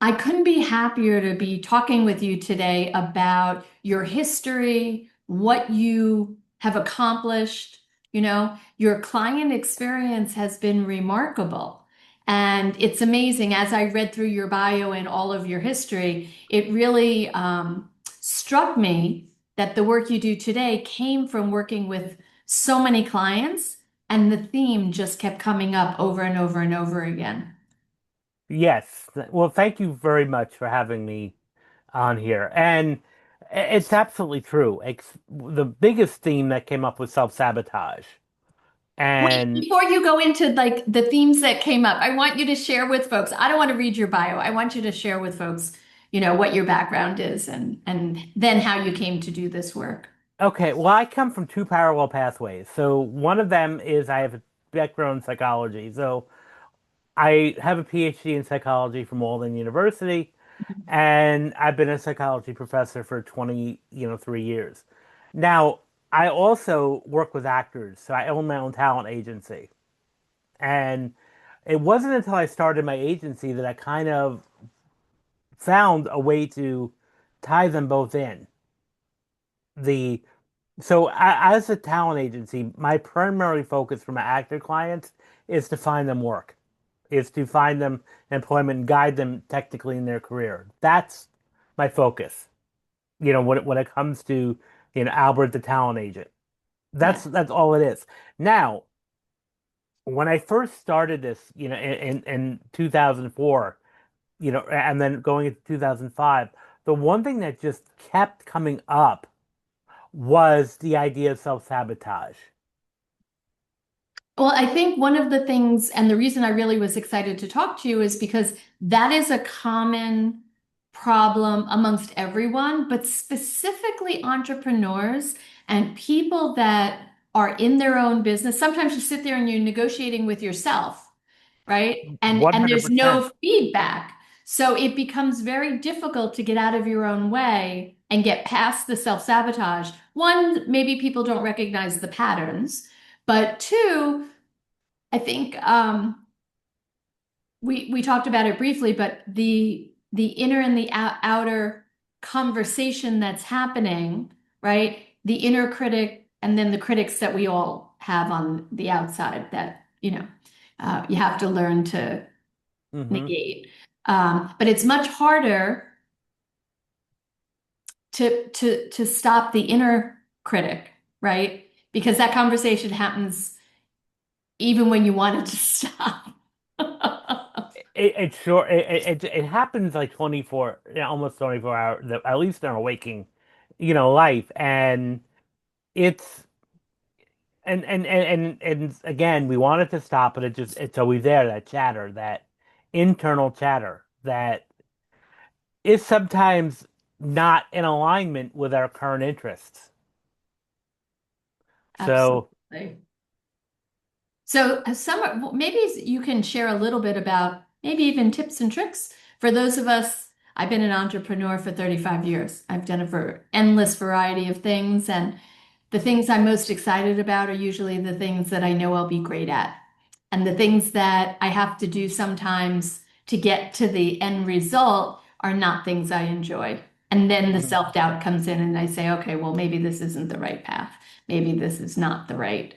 I couldn't be happier to be talking with you today about your history, what you have accomplished. Your client experience has been remarkable. And it's amazing. As I read through your bio and all of your history, it really struck me that the work you do today came from working with so many clients, and the theme just kept coming up over and over and over again. Yes. Well, thank you very much for having me on here. And it's absolutely true. The biggest theme that came up was self-sabotage. Wait, And before you go into like the themes that came up, I want you to share with folks. I don't want to read your bio. I want you to share with folks, what your background is and then how you came to do this work. okay, well, I come from two parallel pathways. So one of them is I have a background in psychology. So I have a PhD in psychology from Walden University, and I've been a psychology professor for 3 years. Now, I also work with actors, so I own my own talent agency. And it wasn't until I started my agency that I kind of found a way to tie them both in. The as a talent agency, my primary focus for my actor clients is to find them work, is to find them employment and guide them technically in their career. That's my focus. When it comes to Albert the talent agent, Yeah. that's all it is. Now, when I first started this, in 2004, and then going into 2005, the one thing that just kept coming up was the idea of self-sabotage. Well, I think one of the things, and the reason I really was excited to talk to you is because that is a common problem amongst everyone, but specifically entrepreneurs and people that are in their own business. Sometimes you sit there and you're negotiating with yourself, right? And there's 100%. no feedback. So it becomes very difficult to get out of your own way and get past the self-sabotage. One, maybe people don't recognize the patterns, but two, I think we talked about it briefly, but the inner and the outer conversation that's happening, right? The inner critic and then the critics that we all have on the outside that, you have to learn to Hmm. negate. But it's much harder to stop the inner critic, right? Because that conversation happens even when you want it to stop. It sure it happens like 24, almost 24 hours, at least in our waking, life, and it's and again, we want it to stop, but it's always there, that chatter, that internal chatter that is sometimes not in alignment with our current interests. So, Absolutely. So, maybe you can share a little bit about maybe even tips and tricks for those of us. I've been an entrepreneur for 35 years. I've done a endless variety of things, and the things I'm most excited about are usually the things that I know I'll be great at. And the things that I have to do sometimes to get to the end result are not things I enjoy. And then the mhm, self-doubt comes in and I say, okay, well, maybe this isn't the right path. Maybe this is not the right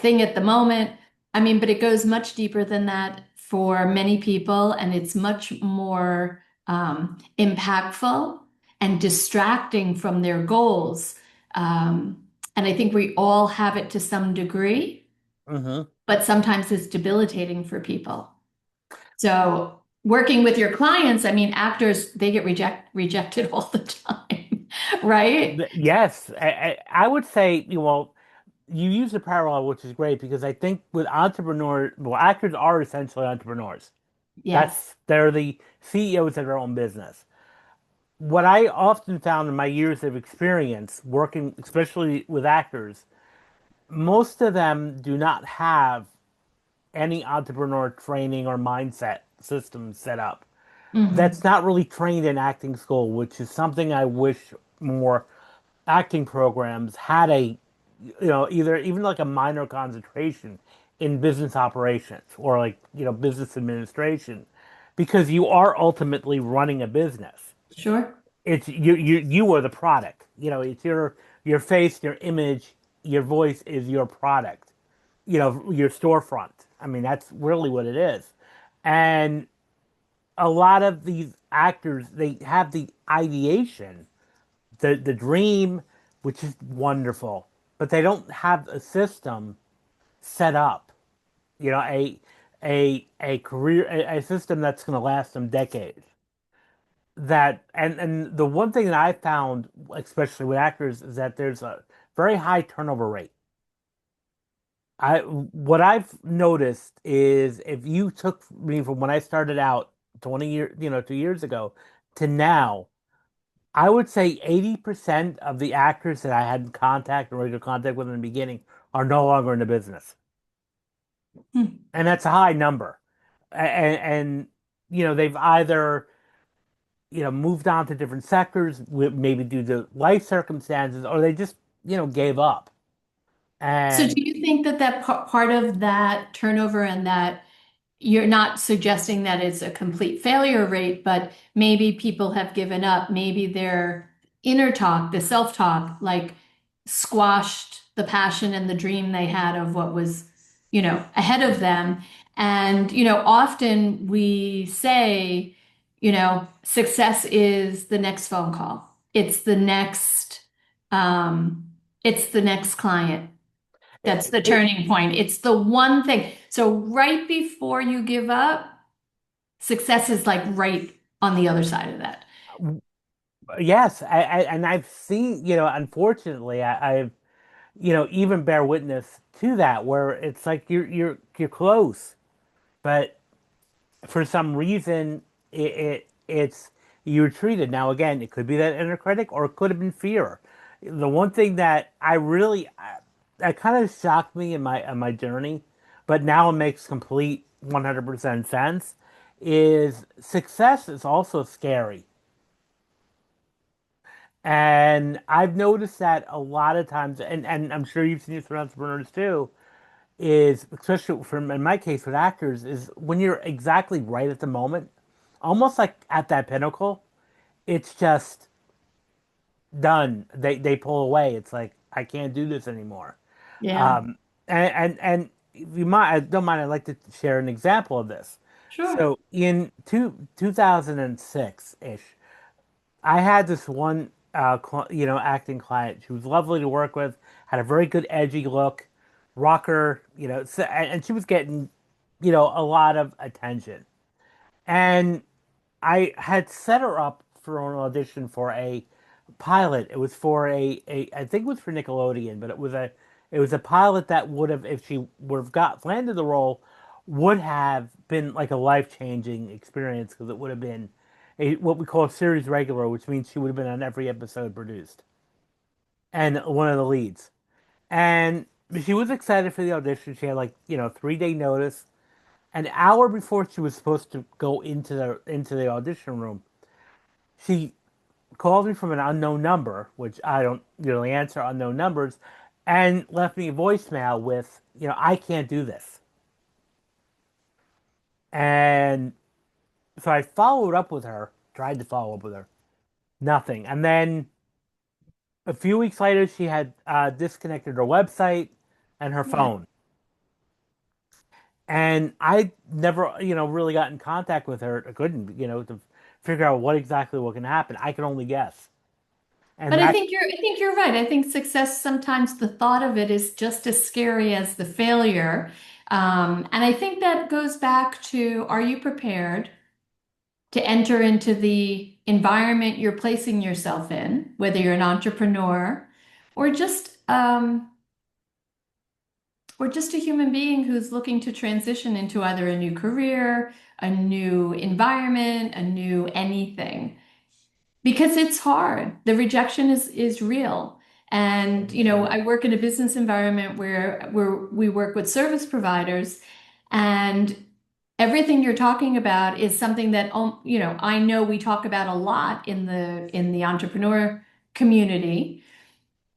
thing at the moment. I mean, but it goes much deeper than that for many people, and it's much more impactful and distracting from their goals. And I think we all have it to some degree, mhm. but sometimes it's debilitating for people. So working with your clients, I mean, actors, they get rejected all the time, right? Yes, I would say, you use a parallel, which is great because I think with entrepreneurs, well, actors are essentially entrepreneurs. Yes. They're the CEOs of their own business. What I often found in my years of experience working, especially with actors, most of them do not have any entrepreneur training or mindset system set up. That's Hmm. not really trained in acting school, which is something I wish more acting programs had either even like a minor concentration in business operations or like, business administration. because you are ultimately running a business. Sure. It's you are the product. You know, it's your face, your image, your voice is your product. You know, your storefront. I mean, that's really what it is. And a lot of these actors, they have the ideation, the dream, which is wonderful, but they don't have a system set up. You know, a career, a system that's going to last them decades. That and the one thing that I found, especially with actors, is that there's a very high turnover rate. I what I've noticed is if you took me from when I started out 20 years, 2 years ago to now, I would say 80% of the actors that I had in contact or regular contact with in the beginning are no longer in the business. Hmm. And that's a high number. And they've either, moved on to different sectors, maybe due to life circumstances, or they just, gave up. So do And you think that part of that turnover and that you're not suggesting that it's a complete failure rate, but maybe people have given up. Maybe their inner talk, the self-talk, like squashed the passion and the dream they had of what was, ahead of them. And, often we say, success is the next phone call. Um, it's the next client. That's the it, turning point. It's the one thing. So right before you give up, success is like right on the other side of that. yes, and I've seen, unfortunately, I've, even bear witness to that, where it's like you're close, but for some reason it's you retreated. Now again, it could be that inner critic, or it could have been fear. The one thing that I really that kind of shocked me in my journey, but now it makes complete 100% sense, is success is also scary. And I've noticed that a lot of times, and I'm sure you've seen this with entrepreneurs too, is especially from in my case with actors, is when you're exactly right at the moment, almost like at that pinnacle, it's just done. They pull away. It's like I can't do this anymore. Yeah, Um, and if you might, I don't mind. I'd like to share an example of this. sure. So in 2006 ish, I had this one, acting client. She was lovely to work with, had a very good edgy look, rocker, so, and she was getting, a lot of attention. And I had set her up for an audition for a pilot. It was for I think it was for Nickelodeon, but it was a pilot that would have, if she would have got landed the role, would have been like a life-changing experience because it would have been what we call a series regular, which means she would have been on every episode produced and one of the leads. And she was excited for the audition. She had like 3 day notice. An hour before she was supposed to go into the audition room, she called me from an unknown number, which I don't really answer unknown numbers, and left me a voicemail with, I can't do this. And so I followed up with her, tried to follow up with her, nothing. And then a few weeks later, she had disconnected her website and her Yeah. phone. And I never, really got in contact with her. I couldn't, to figure out what can happen. I can only guess. But And that I think you're right. I think success, sometimes the thought of it is just as scary as the failure. And I think that goes back to, are you prepared to enter into the environment you're placing yourself in, whether you're an entrepreneur or just a human being who's looking to transition into either a new career, a new environment, a new anything. Because it's hard. The rejection is real. And, I work in a business environment where we work with service providers, and everything you're talking about is something that, I know we talk about a lot in the entrepreneur community.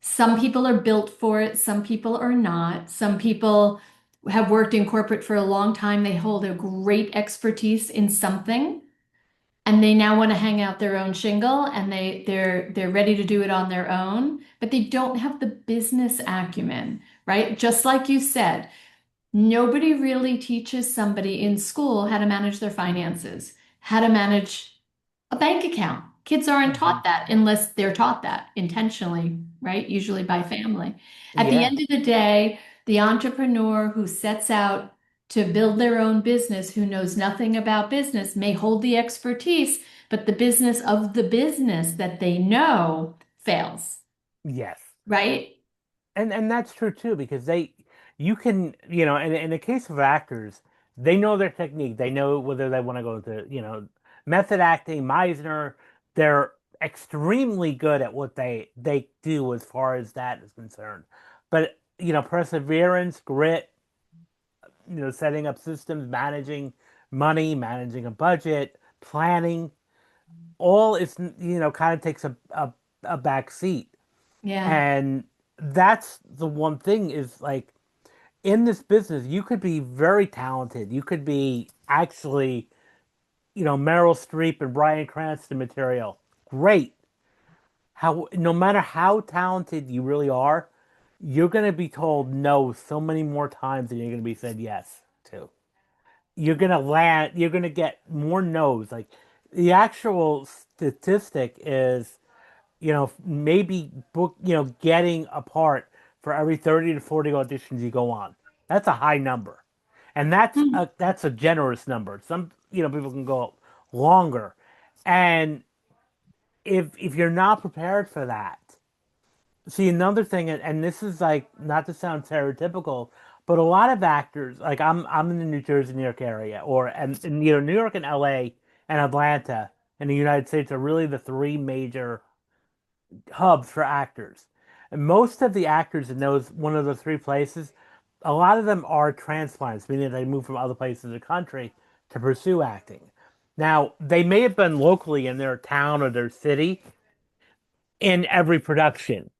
Some people are built for it, some people are not. Some people have worked in corporate for a long time. They hold a great expertise in something, and they now want to hang out their own shingle, and they're ready to do it on their own, but they don't have the business acumen, right? Just like you said, nobody really teaches somebody in school how to manage their finances, how to manage a bank account. Kids aren't Hmm. taught that unless they're taught that intentionally, right? Usually by family. At the Yeah. end of the day, the entrepreneur who sets out to build their own business, who knows nothing about business, may hold the expertise, but the business of the business that they know fails, Yes. right? And that's true too, because you can, in the case of actors, they know their technique. They know whether they want to go into, method acting, Meisner. They're extremely good at what they do as far as that is concerned. But, perseverance, grit, setting up systems, managing money, managing a budget, planning, all is, kind of takes a back seat. Yeah. And that's the one thing is like in this business, you could be very talented. You could be actually, Meryl Streep and Bryan Cranston material. Great. How no matter how talented you really are, you're gonna be told no so many more times than you're gonna be said yes to. You're gonna get more no's. Like the actual statistic is maybe getting a part for every 30 to 40 auditions you go on. That's a high number. And that's a generous number. Some, people can go longer. And if you're not prepared for that, see another thing, and this is like not to sound stereotypical, but a lot of actors, like I'm in the New Jersey, New York area, and New York and LA and Atlanta in the United States are really the three major hubs for actors. And most of the actors in those one of the three places, a lot of them are transplants, meaning they move from other places in the country to pursue acting. Now, they may have been locally in their town or their city in every production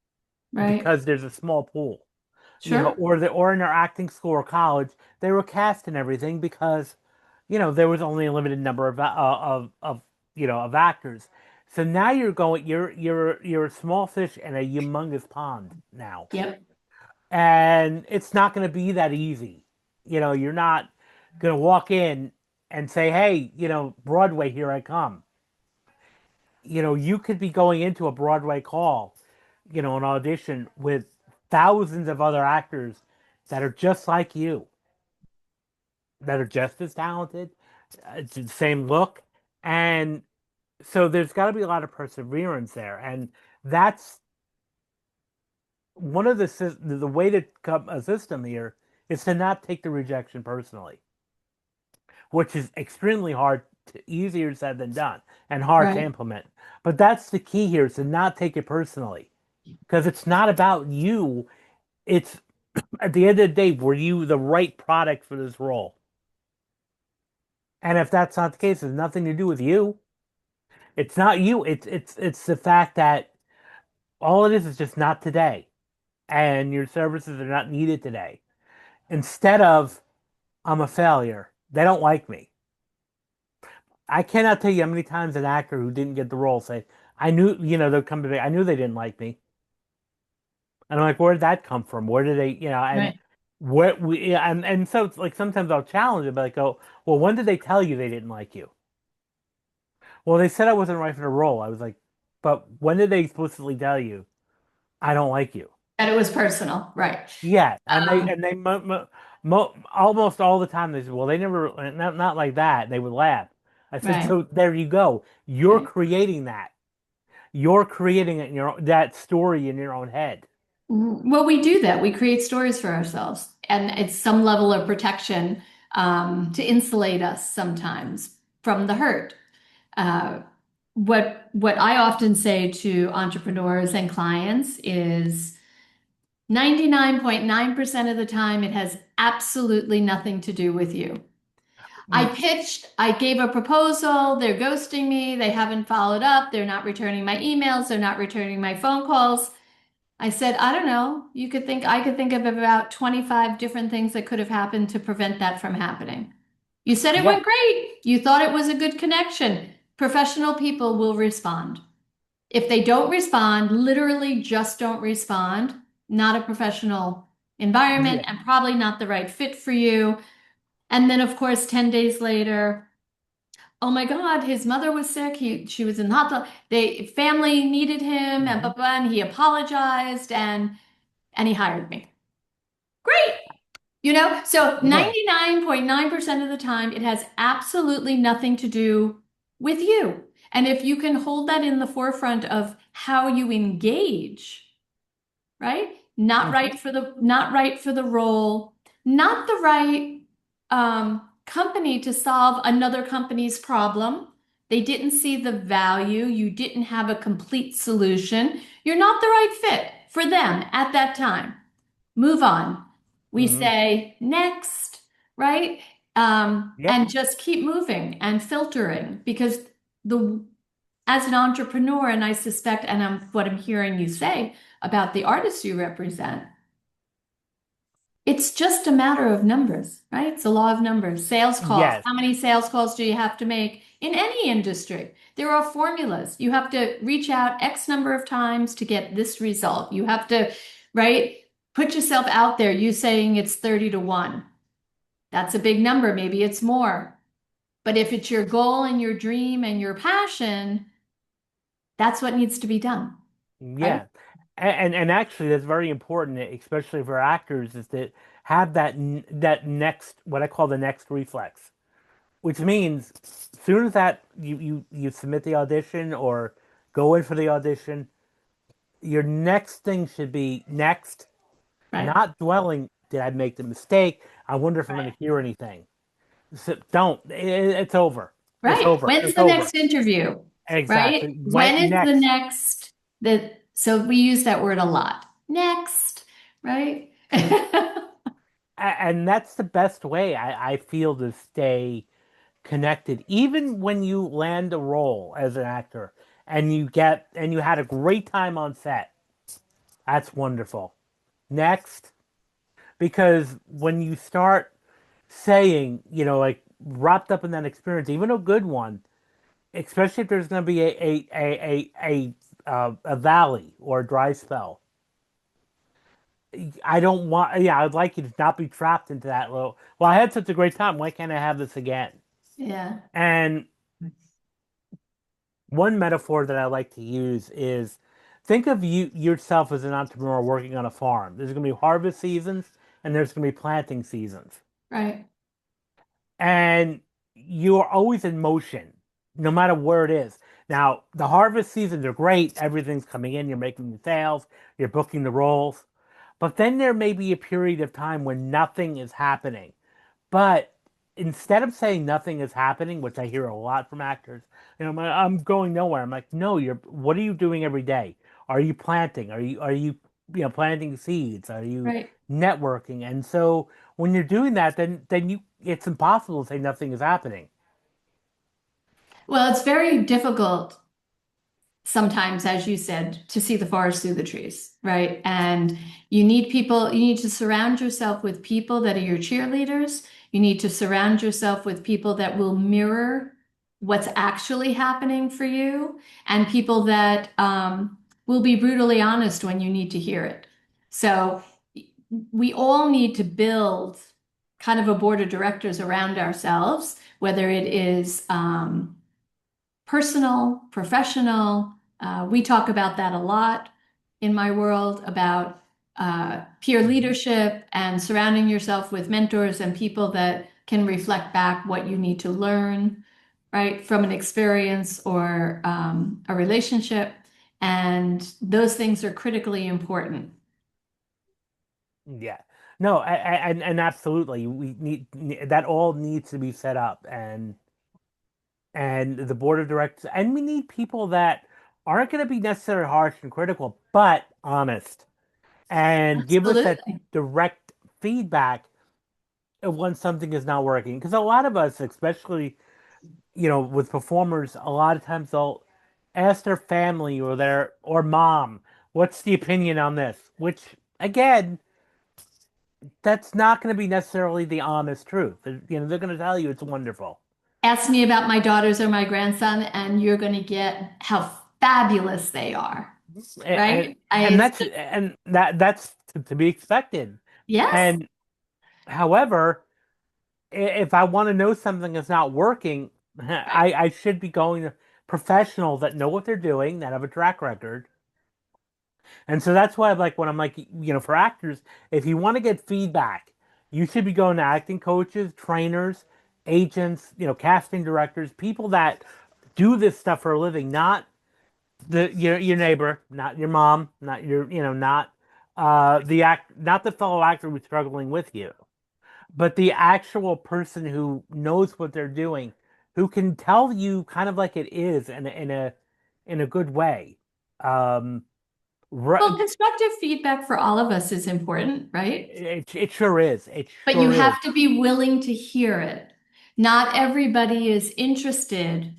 Right. because there's a small pool, Sure. or in their acting school or college, they were cast in everything because there was only a limited number of actors. So now you're a small fish in a humongous pond now, Yep. and it's not going to be that easy. You're not going to walk in and say, "Hey, Broadway, here I come." You could be going into a Broadway call, an audition with thousands of other actors that are just like you, that are just as talented, it's the same look, and so there's got to be a lot of perseverance there, and that's one of the way to come a system here is to not take the rejection personally, which is extremely hard, easier said than done, and hard to Right. implement. But that's the key here is to not take it personally because it's not about you. It's at the end of the day, were you the right product for this role? And if that's not the case, it's nothing to do with you. It's not you. It's the fact that all it is just not today, and your services are not needed today. Instead of I'm a failure, they don't like me. I cannot tell you how many times an actor who didn't get the role say, "I knew," they'll come to me. I knew they didn't like me, and I'm like, where did that come from? Where did they, and Right. what we, yeah, and so it's like sometimes I'll challenge it, but I go, well, when did they tell you they didn't like you? Well, they said I wasn't right for the role. I was like, but when did they explicitly tell you I don't like you? And it was personal. Right. Yeah, and they Um, and they almost all the time they said, "Well, they never not like that." They would laugh. I said, right. "So there you go. You're Right. creating that. You're creating it in that story in your own head." Well, we do that. We create stories for ourselves, and it's some level of protection to insulate us sometimes from the hurt. Uh, what I often say to entrepreneurs and clients is 99.9% of the time, it has absolutely nothing to do with you. I Mm. pitched, I gave a proposal, they're ghosting me, they haven't followed up, they're not returning my emails, they're not returning my phone calls. I said, I don't know. I could think of about 25 different things that could have happened to prevent that from happening. You said it Yeah. went great. You thought it was a good connection. Professional people will respond. If they don't respond, literally just don't respond, not a professional environment Yeah. and probably not the right fit for you. And then, of course, 10 days later, oh my God, his mother was sick. She was in the hospital. They family needed him and blah, Hmm. blah, and he apologized and he hired me. Great. So Yeah. 99.9% of the time, it has absolutely nothing to do with you. And if you can hold that in the forefront of how you engage, right? Hmm. Not right for the role, not the right company to solve another company's problem. They didn't see the value. You didn't have a complete solution. You're not the right fit for them at that time. Move on. We Hmm. say next, right? Yeah. And just keep moving and filtering because the as an entrepreneur, and I suspect, and what I'm hearing you say about the artists you represent, it's just a matter of numbers, right? It's a law of numbers. Sales calls. Yes. How many sales calls do you have to make in any industry? There are formulas. You have to reach out X number of times to get this result. You have to, right? Put yourself out there. You saying it's 30 to 1. That's a big number. Maybe it's more. But if it's your goal and your dream and your passion, that's what needs to be done, right? Yeah. And actually that's very important, especially for actors, is to have that next, what I call the next reflex, which means as soon as that you submit the audition or go in for the audition, your next thing should be next, Right. not dwelling, did I make the mistake? I wonder if I'm going Right. to hear anything. So don't. It's over. It's Right. over. When's It's the over. next interview? Right? Exactly. When When is the next? next that so we use that word a lot. Next, right? And that's the best way I feel to stay connected. Even when you land a role as an actor and you had a great time on set, that's wonderful. Next, because when you start saying, like wrapped up in that experience, even a good one, especially if there's going to be a valley or a dry spell. I don't want. Yeah, I'd like you to not be trapped into that little. Well, I had such a great time. Why can't I have this again? Yeah, And one metaphor that I like to use is think of you yourself as an entrepreneur working on a farm. There's going to be harvest seasons and there's going to be planting seasons. right, And you are always in motion, no matter where it is. Now, the harvest seasons are great. Everything's coming in. You're making the sales. You're booking the roles. But then there may be a period of time when nothing is happening. But instead of saying nothing is happening, which I hear a lot from actors, I'm going nowhere. I'm like, no, what are you doing every day? Are you planting? Are you planting seeds? Are you right. networking? And so when you're doing that, then it's impossible to say nothing is happening. Well, it's very difficult sometimes, as you said, to see the forest through the trees, right? And you need to surround yourself with people that are your cheerleaders. You need to surround yourself with people that will mirror what's actually happening for you and people that will be brutally honest when you need to hear it. So we all need to build kind of a board of directors around ourselves, whether it is personal, professional. We talk about that a lot in my world about peer Mhm. leadership and surrounding yourself with mentors and people that can reflect back what you need to learn, right, from an experience or a relationship. And those things are critically important. Yeah. No, and absolutely, we need that all needs to be set up, and the board of directors, and we need people that aren't going to be necessarily harsh and critical, but honest, and give us that Absolutely. direct feedback of when something is not working. Because a lot of us, especially with performers, a lot of times they'll ask their family or their or mom, what's the opinion on this? Which, again, that's not going to be necessarily the honest truth. They're going to tell you it's wonderful. Ask me about my daughters or my grandson, and you're going to get how fabulous they are, and right? I, and it's that's and that's to be expected. yes, And however, if I want to know something that's not working, right, I should be going to professionals that know what they're doing, that have a track record. And so that's why, like, when I'm like, for actors, if you want to get feedback, you should be going to acting coaches, trainers, agents, casting directors, people that do this stuff for a living, not your neighbor, not your mom, not not not the fellow actor who's struggling with you, but the actual person who knows what they're doing, who can tell you kind of like it is in a good way. Um, well, constructive feedback for all of us is important, right? it sure is. It But you sure is. have to be willing to hear it. Not everybody is interested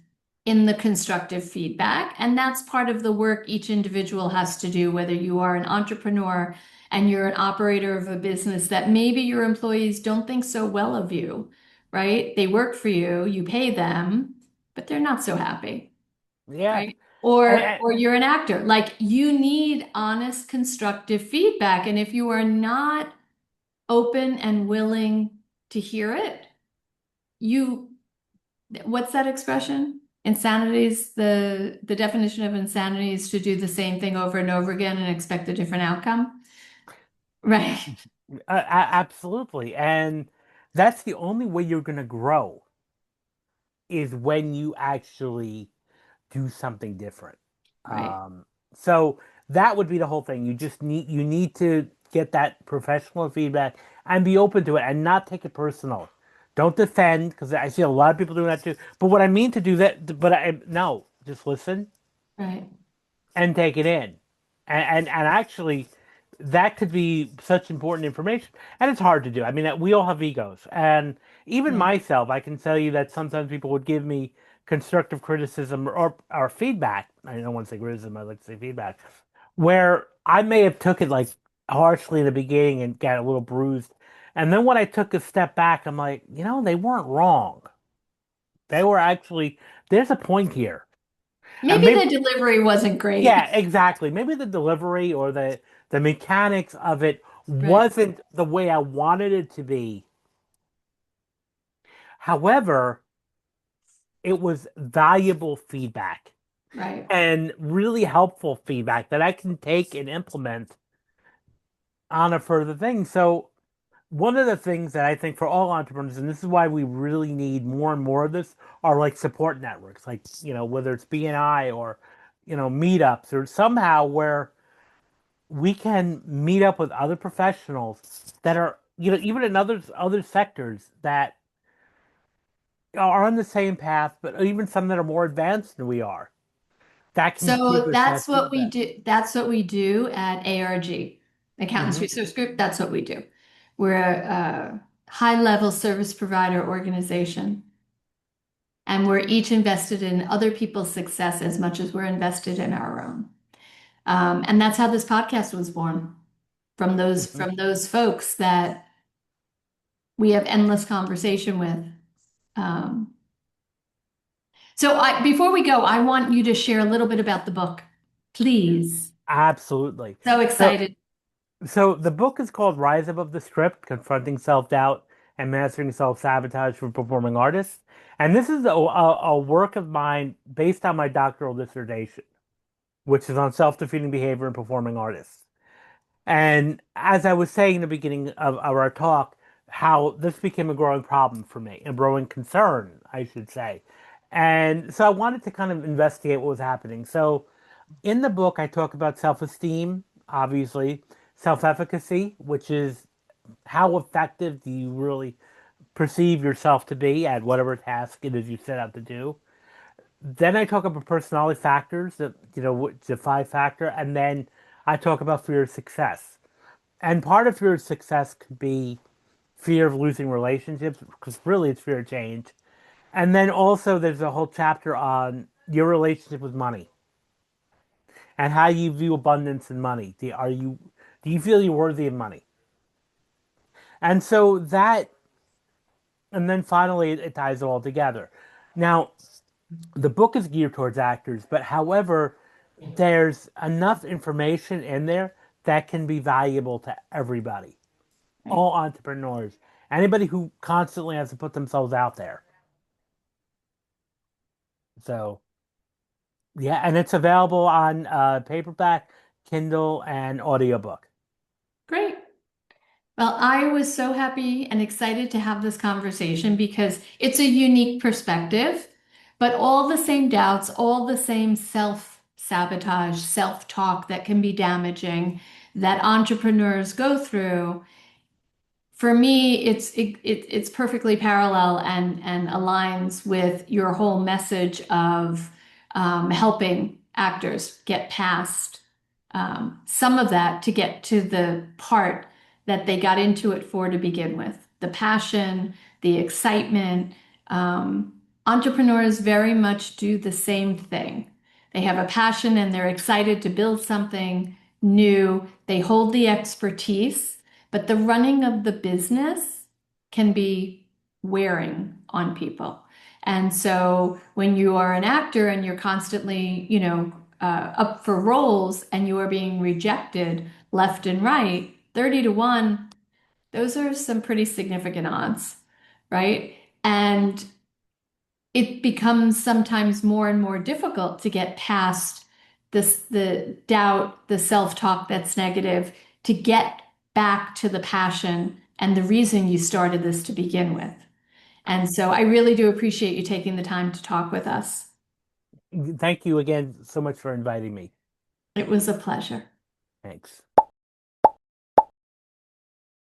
in the constructive feedback, and that's part of the work each individual has to do, whether you are an entrepreneur and you're an operator of a business that maybe your employees don't think so well of you, right? They work for you, you pay them, but they're not so happy, Yeah. right? Or And, or you're an actor. Like you need honest, constructive feedback, and if you are not open and willing to hear it, you, what's that expression? Insanity is the definition of insanity is to do the same thing over and over again and expect a different outcome. Right. absolutely. And that's the only way you're going to grow is when you actually do something different. Right. Um, so that would be the whole thing. You need to get that professional feedback and be open to it and not take it personal. Don't defend because I see a lot of people doing that too. But what I mean to do that, but I no, just listen Right. and take it in. And actually, that could be such important information. And it's hard to do. I mean, we all have egos. And even Yeah. myself, I can tell you that sometimes people would give me constructive criticism or feedback. I don't want to say criticism, I like to say feedback, where I may have took it like harshly in the beginning and got a little bruised. And then when I took a step back, I'm like, they weren't wrong. They were actually, there's a point here. And Maybe maybe the delivery wasn't great. yeah, exactly. Maybe the delivery or the mechanics of it Right. wasn't the way I wanted it to be. However, it was valuable feedback Right. and really helpful feedback that I can take and implement on a further thing. So, one of the things that I think for all entrepreneurs, and this is why we really need more and more of this, are like support networks, like, whether it's BNI or, meetups or somehow where we can meet up with other professionals that are even in other sectors that are on the same path, but even some that are more advanced than we are that can give So us that's that what we feedback. do. That's what we do at ARG, Accountants Hmm. Research Group. That's what we do. We're a high-level service provider organization, and we're each invested in other people's success as much as we're invested in our own. And that's how this podcast was born from those Hmm. from those folks that we have endless conversation with. Um, before we go, I want you to share a little bit about the book, please. Absolutely. So So, excited. so the book is called Rise Above the Script: Confronting Self-Doubt and Mastering Self-Sabotage for Performing Artists. And this is a work of mine based on my doctoral dissertation, which is on self-defeating behavior in performing artists. And as I was saying in the beginning of our talk, how this became a growing problem for me, a growing concern, I should say. And so I wanted to kind of investigate what was happening. So in the book, I talk about self esteem, obviously, self efficacy, which is how effective do you really perceive yourself to be at whatever task it is you set out to do. Then I talk about personality factors, the five factor, and then I talk about fear of success. And part of fear of success could be fear of losing relationships, because really it's fear of change. And then also there's a whole chapter on your relationship with money and how you view abundance and money. Do you feel you're worthy of money? And so that, and then finally it ties it all together. Now, the book is geared towards actors, but however, there's enough information in there that can be valuable to everybody, Right. all entrepreneurs, anybody who constantly has to put themselves out there. So, yeah, and it's available on paperback, Kindle, and audiobook. Great. Well, I was so happy and excited to have this conversation because it's a unique perspective, but all the same doubts, all the same self-sabotage, self-talk that can be damaging that entrepreneurs go through. For me, it's perfectly parallel and aligns with your whole message of helping actors get past some of that to get to the part that they got into it for to begin with. The passion, the excitement. Entrepreneurs very much do the same thing. They have a passion and they're excited to build something new. They hold the expertise, but the running of the business can be wearing on people. And so when you are an actor and you're constantly, up for roles and you are being rejected left and right, 30 to 1, those are some pretty significant odds, right? And it becomes sometimes more and more difficult to get past the doubt, the self-talk that's negative, to get back to the passion and the reason you started this to begin with. And so I really do appreciate you taking the time to talk with us. Thank you again so much for inviting me. It was a pleasure. Thanks.